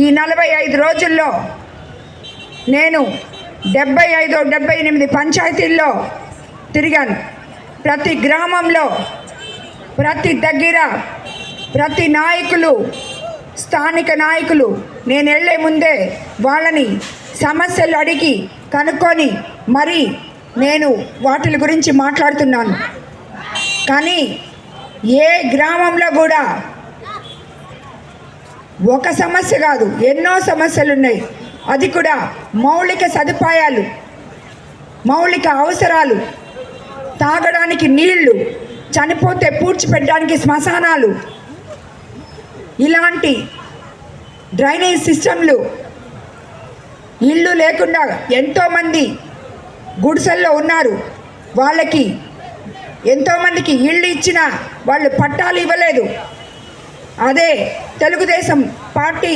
ఈ 45 రోజుల్లో నేను 78 పంచాయతీల్లో తిరిగాను. ప్రతి గ్రామంలో, ప్రతి దగ్గర, ప్రతి నాయకులు, స్థానిక నాయకులు నేను వెళ్ళే ముందే వాళ్ళని సమస్యలు అడిగి కనుక్కొని మరి నేను వాటి గురించి మాట్లాడుతున్నాను. కానీ ఏ గ్రామంలో కూడా ఒక సమస్య కాదు, ఎన్నో సమస్యలు ఉన్నాయి. అది కూడా మౌలిక సదుపాయాలు, మౌలిక అవసరాలు, తాగడానికి నీళ్లు, చనిపోతే పూడ్చిపెట్టడానికి శ్మశానాలు, ఇలాంటి డ్రైనేజ్ సిస్టంలు, ఇల్లు లేకుండా ఎంతోమంది గుడిసెల్లో ఉన్నారు. వాళ్ళకి ఎంతోమందికి ఇళ్ళు ఇచ్చినా వాళ్ళు పట్టాలు ఇవ్వలేదు. అదే తెలుగుదేశం పార్టీ